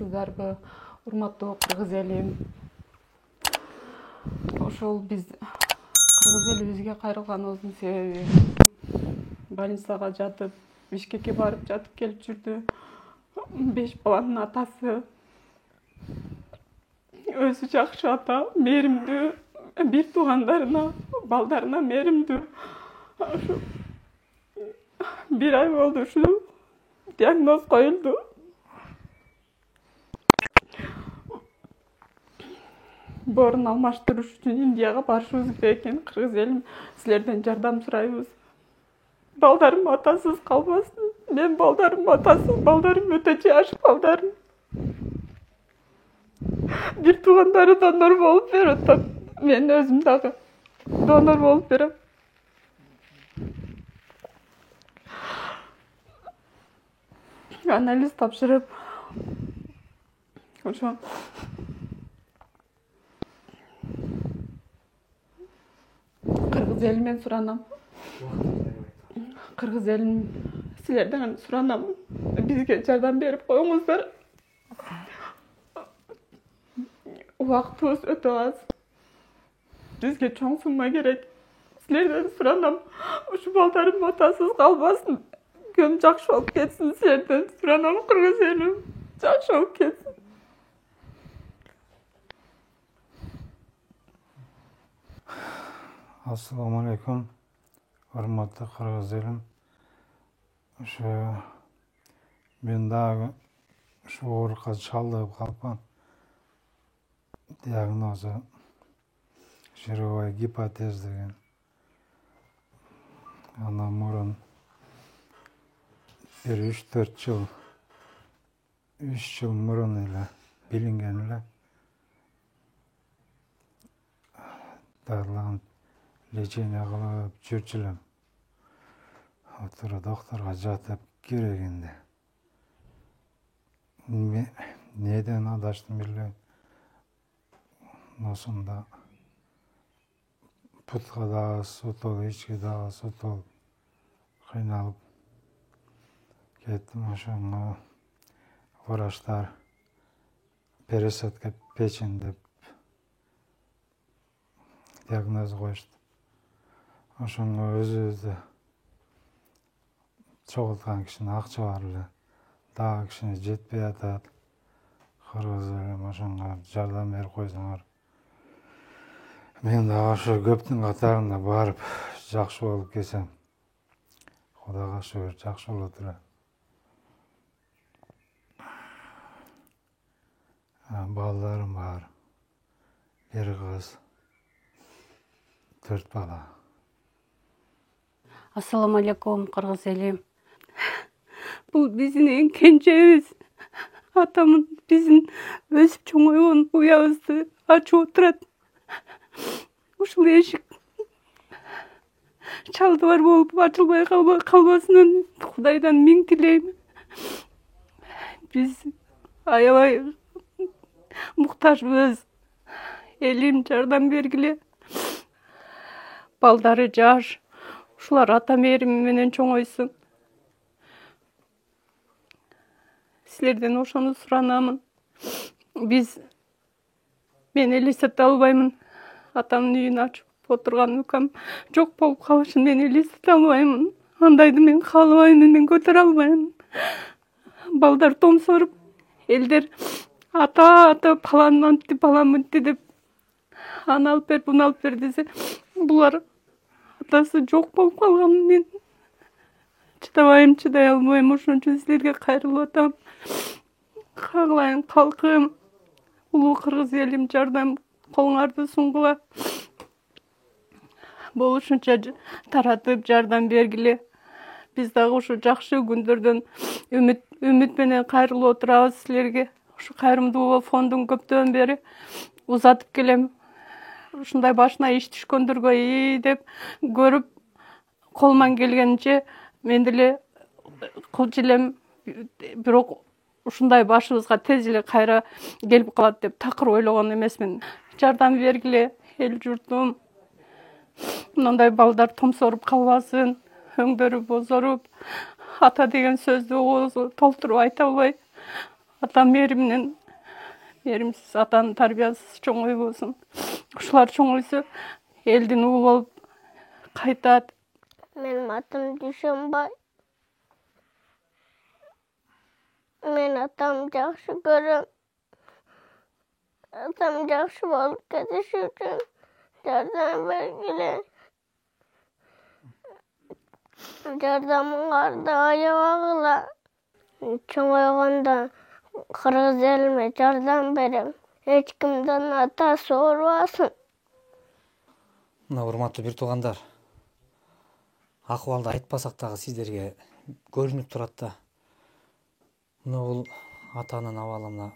саламатсыздарбы, урматтуу кыргыз элим. Ошол биз кыргыз элибизге кайрылганыбыздын себеби больницага жатып, Бишкекке барып жатып келип жүрдү. 5 баланын атасы. Өзү жакшы ата, мээримдүү, бир туугандарына, балдарына мээримдүү. Ошо 1 ай болду ушул диагноз коюлду. Борун алмаштырыш үчүн Индияга барышыбыз керек экен. Кыргыз элим, силерден жардам сурайбыз. Балдарым атасыз калбасын. Мен балдарым атасыз, балдарым өтө жаш балдарым. Бир туугандары донор болуп берип атат. Мен өзүм дагы донор болуп берем. Анализ тапшырып, ошо кыргыз элимен суранам. Кыргыз элин силерден суранам. Бизге жардам берип коюңуздар. Убактыбыз өтө аз. Бизге чоң сумма керек. Силерден суранам. Ушу балдарым атасыз калбасын. Көн жакшы болуп кетсин. Силерден суранам, кыргыз элим жакшы болуп кетсин. Assalamu alaikum. Hurmatly kırgız elim. Men dagı şu oorukka çaldyp kalpan. Diagnozu şirova gipotez деген. Ana murun 3-4 yıl 3 yıl murun ile bilingen ile dağılan lечение кылып жүрчүлөм. Отура докторго жатып керегинде. Неден адаштым билбейм. Ошондо путка дагы сутулуп, ички дагы сутулуп, кыйналып кеттим. Ошондо врачтар пересадка печень деп диагноз коюшту. Ошондо өзүбүздү чогулткан кишинин акча бар эле. Дагы кичине жетпей атат. Кыргыз элим ошонго жардам берип койсоңор. Мен дагы ошо көптүн катарында барып жакшы болуп келсем. Кудайга шүгүр жакшы болот эле. Балдарым бар. Бир кыз, 4 бала. Assalamu alaikum kırgız elim. Bu bizim en kençemiz. Atamın bizim ösüp çoğuyun uyağızdı. Açıp oturat. Uşul eşik çaldı var bolup açılmay kalmasının Kudaydan min tileyim. Biz ayabay muhtaçbız. Elim jardan bergili. Baldары жаш. Ушулар ата мээрими менен чоңойсун. Силерден ошону суранамын. Мен элестете албаймын. Атамдын үйүн ачып отурган укам жок болуп калышын мен элестете албаймын. Андайды мен каалабаймын, мен көтөрө албаймын. Балдар томсоруп, элдер ата палан антти, палан мынтти деп аны алып бер, буну алып бер десе, булар атасы жок болуп калган. Мен чыдай албайм. Ошон үчүн силерге кайрылып атам. Кагылайын калкым, улуу кыргыз элим, жардам колуңарды сунгула. Болушунча таратып жардам бергиле. Биз дагы ушу жакшы күндөрдөн үмүт менен кайрылып отурабыз силерге. Ушу кайрымдуу фондун көптөн бери узатып келем. Ушундай башына иш түшкөндөргө деп көрүп, колуман келгенче мен деле кылчу элем. Бирок ушундай башыбызга тез эле кайра келип калат деп такыр ойлогон эмесмин. Жардам бергиле, эл журтум. Мындай балдар томсоруп калбасын, өңдөрү бозоруп, ата деген сөздү толтуруп айта албай, ата мээримсиз атанын тарбиясыз чоң үй болсун. Ушулар чоң өйсө элдин уулу болуп кайтат. Менин атым Дүйшөнбай. Мен атам жакшы көрөм. Atam жақсы болып кетіші үшін жардам бергіле. Жардамыңарды аябағыла. Чоңайғанда қырғыз еліме жардам берем. Ешкімдің атасы ұрбасын. Мына урматтуу бир туугандар, акыбалды айтпасак дагы сиздерге көрүнүп турат да. Мына бул атанын абалы мына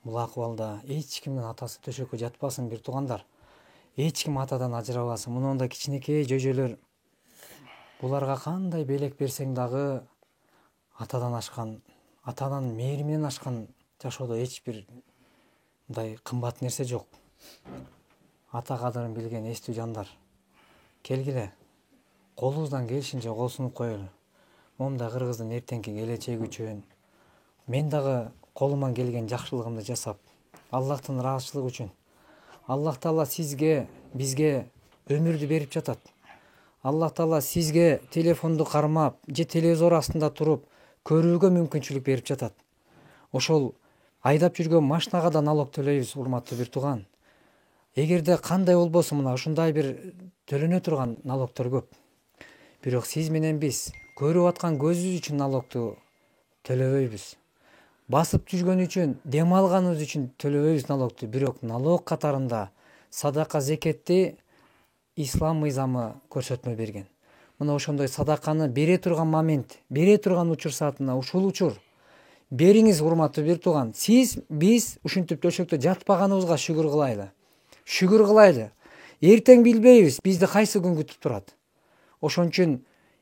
бул акыбалда эч кимдин атасы төшөккө жатпасын бир туугандар. Эч ким атадан ажырабасын. Мындай кичинекей жөжөлөр буларга кандай белек берсең дагы атадан ашкан, атанын мээриминен ашкан жашоодо эч бир мындай кымбат нерсе жок. Ата кадырын билген эстүү жандар, келгиле, колубуздан келишинче кол сунуп коелу. Момундай кыргыздын эртеңки келечеги үчүн мен дагы колуман келген жакшылыгымды жасап, Аллахтын ыраазычылыгы үчүн. Аллах Таала сизге, бизге өмүрдү берип жатат. Аллах Таала сизге телефонду кармап, же телевизор астында туруп көрүүгө мүмкүнчүлүк берип жатат. Ошол айдап жүргөн машинага да налог төлөйбүз, урматтуу бир тууган. Эгерде кандай болбосун, мына ушундай бир төлөнө турган налогтор көп. Бирок сиз менен биз көрүп аткан көзүбүз үчүн налогту төлөбөйбүз. Басып жүргөн үчүн, дем алганыбыз үчүн төлөбөйбүз налогту. Бирок налог катарында садака зекетти ислам мыйзамы көрсөтмө берген. Мына ошондой садаканы бере турган момент, бере турган учур саатына ушул учур бериңиз, урматтуу бир тууган. Сиз, биз ушинтип төшөктө жатпаганыбызга шүгүр кылайлы. Шүгүр кылайлы. Эртең билбейбиз, бизди кайсы күн күтүп турат. Ошон үчүн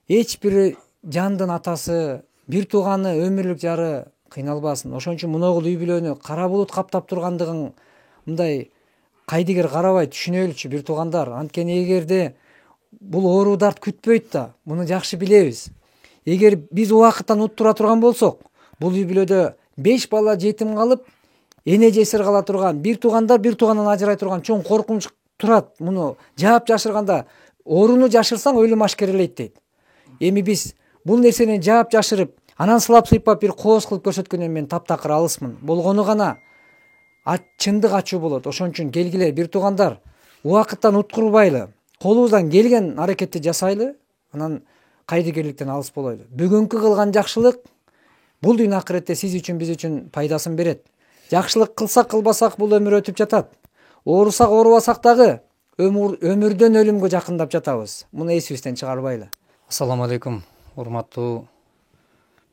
эч бир жандын атасы, бир тууганы, өмүрлүк жары кыйналбасын. Ошон үчүн муногул үй бүлөнү кара булут каптап тургандыгын мындай кайдыгер карабай түшүнөлүчү бир туугандар. Анткени эгерде бул оору дарт күтпөйт да, муну жакшы билебиз. Эгер биз убакыттан уттура турган болсок, бул үй бүлөдө 5 бала жетим калып, эне жесир кала турган, бир туугандар бир туугандан ажырай турган чоң коркунуч турат. Муну жаап жашырганда ооруну жашырсаң өлүм ашкерелейт дейт. Эми биз бул нерсени жаап жашырып, анан сылап сыйпап бир кооз кылып көрсөткөндөн мен таптакыр алысмын. Болгону гана чындык ачуу болот. Ошон үчүн келгиле бир туугандар, убакыттан уткурбайлы, колубуздан келген аракетти жасайлы, анан кайдыгерликтен алыс болойлу. Бүгүнкү кылган жакшылык бул дүйнө акыретте сиз үчүн, биз үчүн пайдасын берет. Жакшылык кылсак кылбасак бул өмүр өтүп жатат. Оорусак оорубасак дагы өмүрдөн өлүмгө жакындап жатабыз. Муну эсибизден чыгарбайлы. Ассаламу алейкум, урматтуу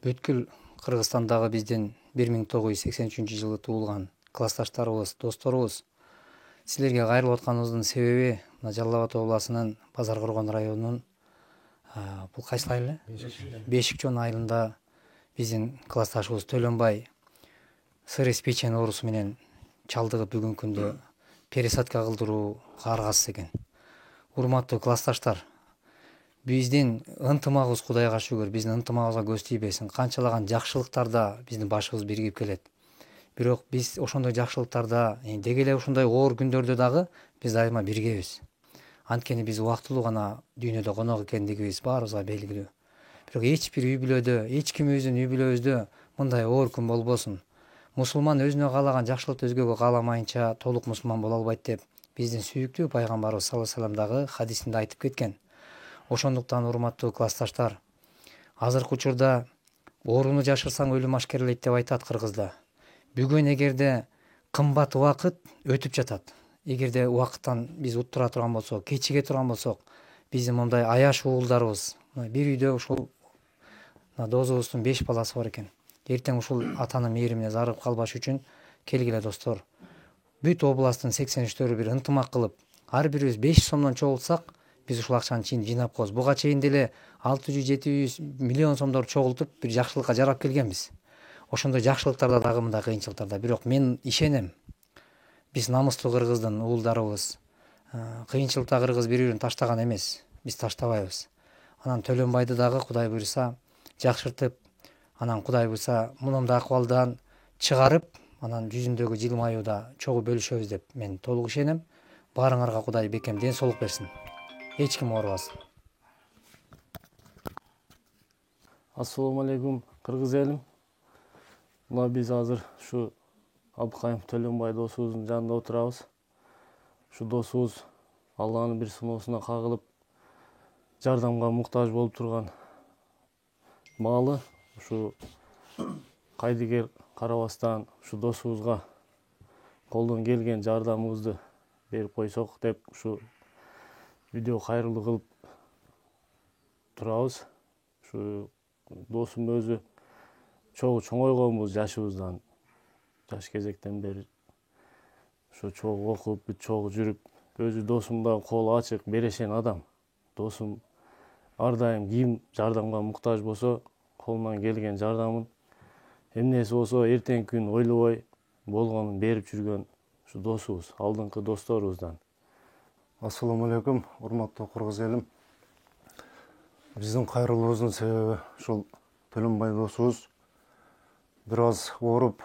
бүткүл Кыргызстандагы биздин 1983-жылы туулган классташтарыбыз, досторубуз. Силерге кайрылып атканыбыздын себеби мына Жалал Абад областынын Базар Коргон районунун бул кайсы айыл? Бешик Чон айылында биздин классташыбыз Төлөнбай сыр печень оорусу менен чалдыгып бүгүнкү күндө пересадка кылдырууга аргасыз экен. Урматтуу классташтар, биздин ынтымагыбыз Кудайга шүгүр, биздин ынтымагыбызга көз тийбесин. Канчалаган жакшылыктарда биздин башыбыз биригип келет. Бирок биз ошондой жакшылыктарда, деги эле ушундай оор күндөрдө дагы биз дайыма биргебиз. Анткени биз убактылуу гана дүйнөдө конок экендигибиз баарыбызга белгилүү. Бирок эч бир үй бүлөдө, эч кимибиздин үй бүлөбүздө мындай оор күн болбосун. Мусулман өзүнө каалаган жакшылыкты өзгөгө кааламайынча толук мусулман боло албайт деп биздин сүйүктүү пайгамбарыбыз саллаллаху алейхи вассалам дагы хадисинде айтып кеткен. Ошондуктан урматтуу классташтар, азыркы учурда ооруну жашырсаң өлүм ашкерелейт деп айтат кыргызда. Бүгүн эгерде кымбат убакыт өтүп жатат. Эгерде убакыттан биз уттура турган болсок, кечиге турган болсок, биздин мындай аяш уулдарыбыз, бир үйдө ушул дозубуздун 5 баласы бар экен. Эртең ушул атанын мээримине зарып калбаш үчүн келгиле достор. Бүт областтын 83-төрү бир ынтымак кылып, ар бирибиз 5 сомдон чогултсак, биз ушул акчанын чейин жыйнап коебуз. Буга чейин деле 600-700 миллион сомдор чогултуп бир жакшылыкка жарап келгенбиз. Ошондой жакшылыктарда дагы мындай кыйынчылыктарда. Бирок мен ишенем, биз намыстуу кыргыздын уулдарыбыз. Кыйынчылыкта кыргыз бири-бирин таштаган эмес. Биз таштабайбыз. Анан Төлөнбайды дагы Кудай буйруса жакшыртып, Анан Кудай буйрса мындай акыбалдан чыгарып, анан жүзүндөгү жылмаюуда чогуу бөлүшөбүз деп мен толук ишенем. Баарыңарга Кудай бекем ден соолук берсин. Эч ким оорубасын. Ассаламу алейкум, кыргыз элим. Мына биз азыр ушу Абдыкайым Төлөнбай досубуздун жанында отурабыз. Ушу досубуз Алланын бир сыноосуна кагылып, жардамга муктаж болуп турган маалы. Ушу кайдыгер карабастан ушу досубузга колдон келген жардамыбызды берип койсок деп ушу видео кайрылуу кылып турабыз. Ушу досум өзү чогуу чоңойгонбуз жашыбыздан. Жаш кезектен бери ушу чогуу окуп, чогуу жүрүп, өзү досум да колу ачык, берешен адам. Досум ар дайым ким жардамга муктаж болсо, колунан келген жардамын эмнеси болсо эртеңки күн ойлобой болгонун берип жүргөн ушу досубуз, алдыңкы досторубуздан. Ассаламу алейкум, урматтуу кыргыз элим. Биздин кайрылуубуздун себеби ушул Төлөнбай досубуз бир аз ооруп,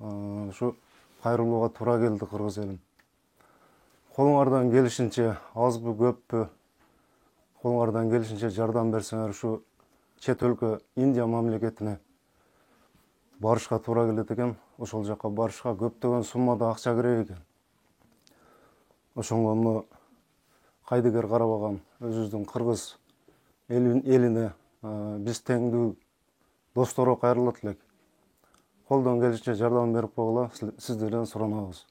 ушу кайрылууга туура келди кыргыз элим. Колуңардан келишинче, азбы көппү, колуңардан келишинче жардам берсеңер ушу чет өлкө Индия мамлекетине барышка туура келет экен. Ошол жака барышка көптөгөн суммада акча керек экен. Ошондо кайдыгер карабаган өзүбүздүн кыргыз элине биз теңдүү досторго кайрылат элек. Колдон келишинче жардам берип койгула, сиздерден суранабыз.